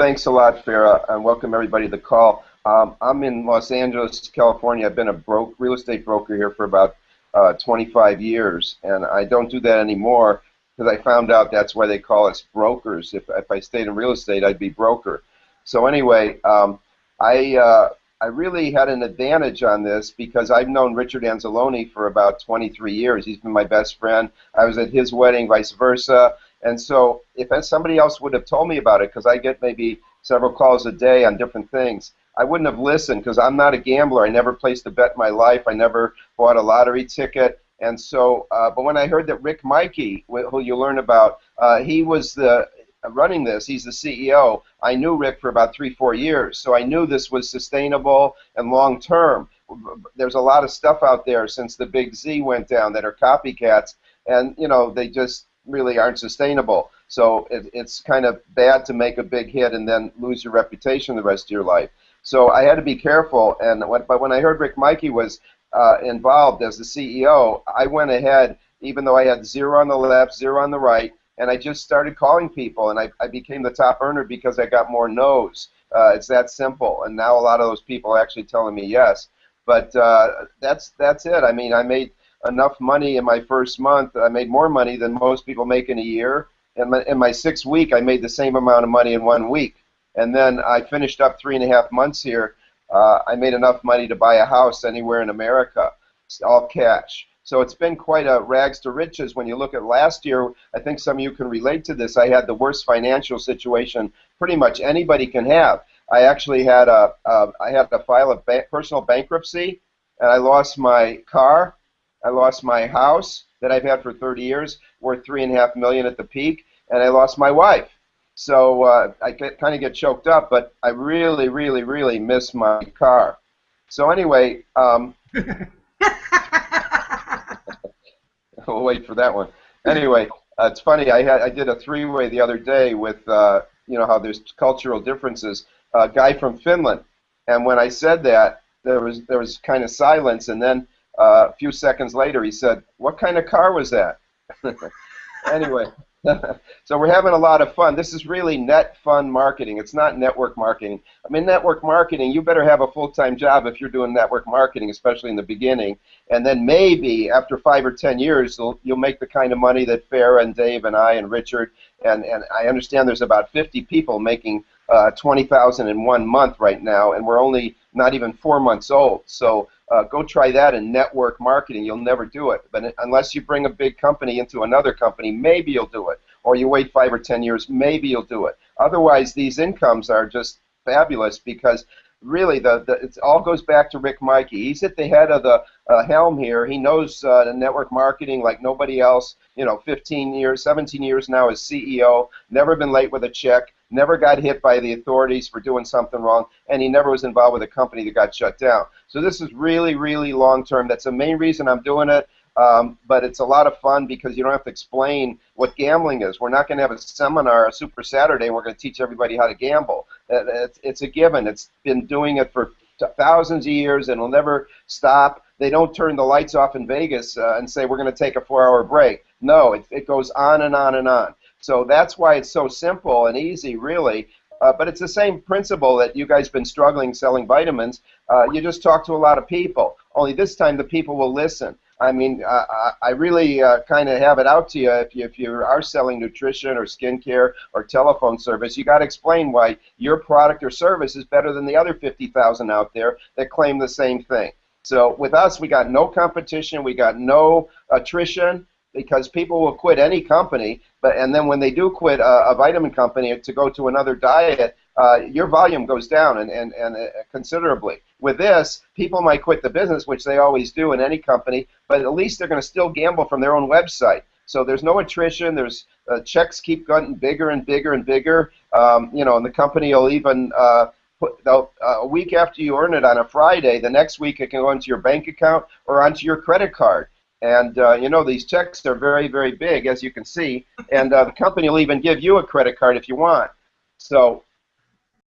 Thanks a lot, Farah, and welcome everybody to the call. I'm in Los Angeles, California. I've been a real estate broker here for about 25 years, and I don't do that anymore because I found out that's why they call us brokers. If I stayed in real estate, I'd be broker. So anyway, I really had an advantage on this because I've known Richard Anzalone for about 23 years. He's been my best friend. I was at his wedding, vice versa. And so if somebody else would have told me about it, because I get maybe several calls a day on different things, I wouldn't have listened because I'm not a gambler. I never placed a bet in my life. I never bought a lottery ticket. And so, but when I heard that Rick Mikey, who you learn about, he was running this, he's the CEO. I knew Rick for about 3-4 years, so I knew this was sustainable and long term. There's a lot of stuff out there since the big Z went down that are copycats, and they just really aren't sustainable. So it's kind of bad to make a big hit and then lose your reputation the rest of your life. So I had to be careful. But when I heard Rick Mikey was involved as the CEO, I went ahead, even though I had 0 on the left, 0 on the right, and I just started calling people, and I became the top earner because I got more no's. It's that simple. And now a lot of those people are actually telling me yes. But that's it. I mean, I made enough money in my first month. I made more money than most people make in a year. In my 6th week, I made the same amount of money in 1 week. And then I finished up 3.5 months here. I made enough money to buy a house anywhere in America, all cash. So it's been quite a rags to riches. When you look at last year, I think some of you can relate to this. I had the worst financial situation pretty much anybody can have. I actually had I had to file a personal bankruptcy, and I lost my car. I lost my house that I've had for 30 years, worth $3.5 million at the peak, and I lost my wife. So I kind of get choked up, but I really, really, really miss my car. So anyway, we'll wait for that one. Anyway, it's funny. I did a 3-way the other day with how there's cultural differences. A guy from Finland, and when I said that, there was kind of silence, and then a few seconds later, he said, "What kind of car was that?" Anyway, so we're having a lot of fun. This is really net fun marketing. It's not network marketing. I mean, network marketing, you better have a full-time job if you're doing network marketing, especially in the beginning. And then maybe after 5 or 10 years, you'll make the kind of money that Farah and Dave and I and Richard, and I understand there's about 50 people making $20,000 in 1 month right now, and we're only not even 4 months old. So go try that in network marketing. You'll never do it. But unless you bring a big company into another company, maybe you'll do it. Or you wait 5 or 10 years, maybe you'll do it. Otherwise, these incomes are just fabulous because really it all goes back to Rick Mikey. He's at the head of the helm here. He knows the network marketing like nobody else. 15 years, 17 years now as CEO, never been late with a check, never got hit by the authorities for doing something wrong, and he never was involved with a company that got shut down. So this is really, really long term. That's the main reason I'm doing it. But it's a lot of fun because you don't have to explain what gambling is. We're not going to have a seminar, a Super Saturday, and we're going to teach everybody how to gamble. It's a given. It's been doing it for thousands of years, and it'll never stop. They don't turn the lights off in Vegas and say, we're going to take a 4-hour break. No, it goes on and on and on. So that's why it's so simple and easy, really. But it's the same principle that you guys have been struggling selling vitamins. You just talk to a lot of people. Only this time the people will listen. I mean, I really kind of have it out to you. If you are selling nutrition or skincare or telephone service, you got to explain why your product or service is better than the other 50,000 out there that claim the same thing. So with us, we got no competition. We got no attrition because people will quit any company. And then when they do quit a vitamin company to go to another diet, your volume goes down and considerably. With this, people might quit the business, which they always do in any company, but at least they're going to still gamble from their own website. So there's no attrition. There's checks keep getting bigger and bigger and bigger. And the company will even a week after you earn it on a Friday, the next week it can go into your bank account or onto your credit card. And these checks are very, very big, as you can see. And the company will even give you a credit card if you want. So